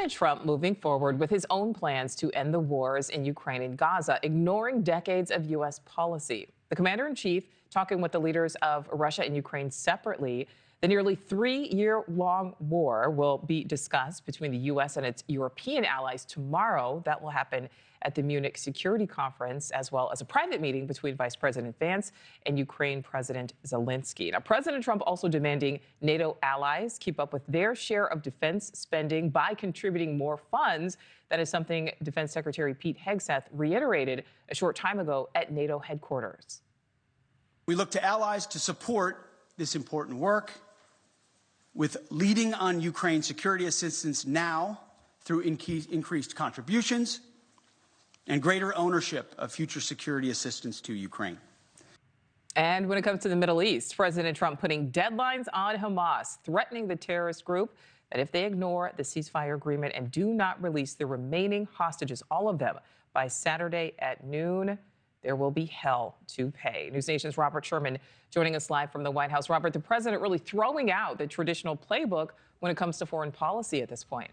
President Trump moving forward with his own plans to end the wars in Ukraine and Gaza, ignoring decades of U.S. policy. The commander-in-chief talking with the leaders of Russia and Ukraine separately. The nearly 3-year-long war will be discussed between the U.S. and its European allies tomorrow. That will happen at the Munich Security Conference, as well as a private meeting between Vice President Vance and Ukraine President Zelenskyy. Now, President Trump also demanding NATO allies keep up with their share of defense spending by contributing more funds. That is something Defense Secretary Pete Hegseth reiterated a short time ago at NATO headquarters. We look to allies to support this important work with leading on Ukraine security assistance now through increased contributions and greater ownership of future security assistance to Ukraine. And when it comes to the Middle East, President Trump putting deadlines on Hamas, threatening the terrorist group that if they ignore the ceasefire agreement and do not release the remaining hostages, all of them, by Saturday at noon, there will be hell to pay. News Nation's Robert Sherman joining us live from the White House. Robert, the president really throwing out the traditional playbook when it comes to foreign policy at this point.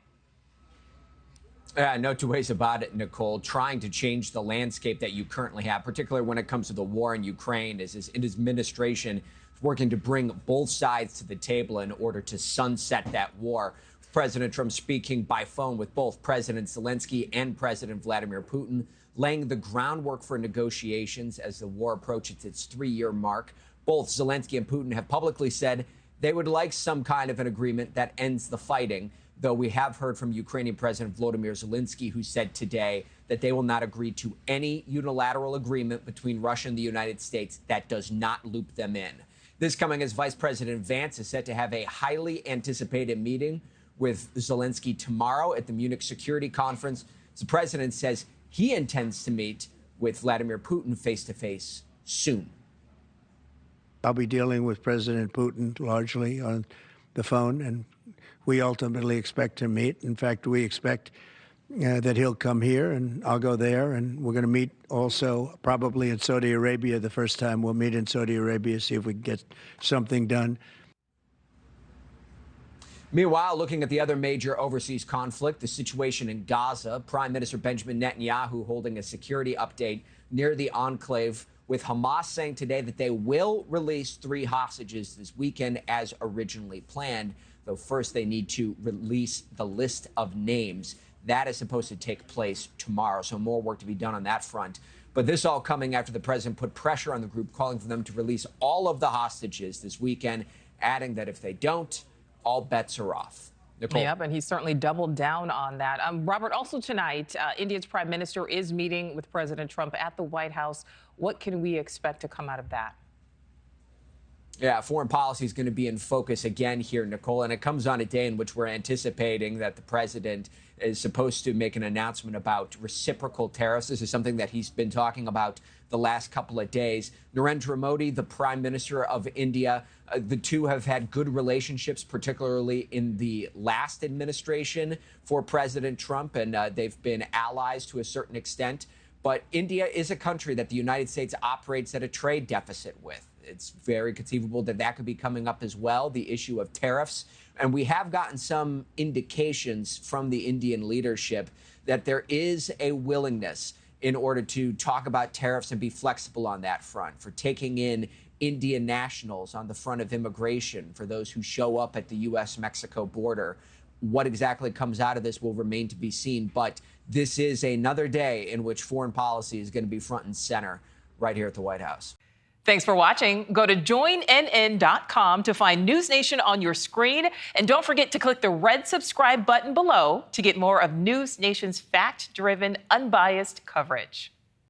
Yeah, no two ways about it, Nicole. Trying to change the landscape that you currently have, particularly when it comes to the war in Ukraine, as his administration is working to bring both sides to the table in order to sunset that war. President Trump speaking by phone with both President Zelenskyy and President Vladimir Putin, laying the groundwork for negotiations as the war approaches its 3-year mark. Both Zelenskyy and Putin have publicly said they would like some kind of an agreement that ends the fighting, though we have heard from Ukrainian President Volodymyr Zelenskyy, who said today that they will not agree to any unilateral agreement between Russia and the United States that does not loop them in. This coming as Vice President Vance is set to have a highly anticipated meeting with Zelenskyy tomorrow at the Munich Security Conference. The president says he intends to meet with Vladimir Putin face-to-face soon. I'll be dealing with President Putin largely on the phone, and we ultimately expect to meet. In fact, we expect that he'll come here and I'll go there, and we're going to meet also probably in Saudi Arabia. The first time we'll meet in Saudi Arabia, see if we can get something done. Meanwhile, looking at the other major overseas conflict, the situation in Gaza, Prime Minister Benjamin Netanyahu holding a security update near the enclave, with Hamas saying today that they will release 3 hostages this weekend as originally planned, though first they need to release the list of names. That is supposed to take place tomorrow, so more work to be done on that front. But this all coming after the president put pressure on the group, calling for them to release all of the hostages this weekend, adding that if they don't, all bets are off. Nicole. Yep, and he certainly doubled down on that. Robert, also tonight, India's prime minister is meeting with President Trump at the White House. What can we expect to come out of that? Yeah, foreign policy is going to be in focus again here, Nicole, and it comes on a day in which we're anticipating that the president is supposed to make an announcement about reciprocal tariffs. This is something that he's been talking about the last couple of days. Narendra Modi, the prime minister of India, the two have had good relationships, particularly in the last administration for President Trump, and they've been allies to a certain extent. But India is a country that the United States operates at a trade deficit with. It's very conceivable that that could be coming up as well, the issue of tariffs. And we have gotten some indications from the Indian leadership that there is a willingness in order to talk about tariffs and be flexible on that front, for taking in Indian nationals on the front of immigration, for those who show up at the U.S.-Mexico border. What exactly comes out of this will remain to be seen. But this is another day in which foreign policy is going to be front and center right here at the White House. Thanks for watching. Go to joinnn.com to find News Nation on your screen. And don't forget to click the red subscribe button below to get more of News Nation's fact-driven, unbiased coverage.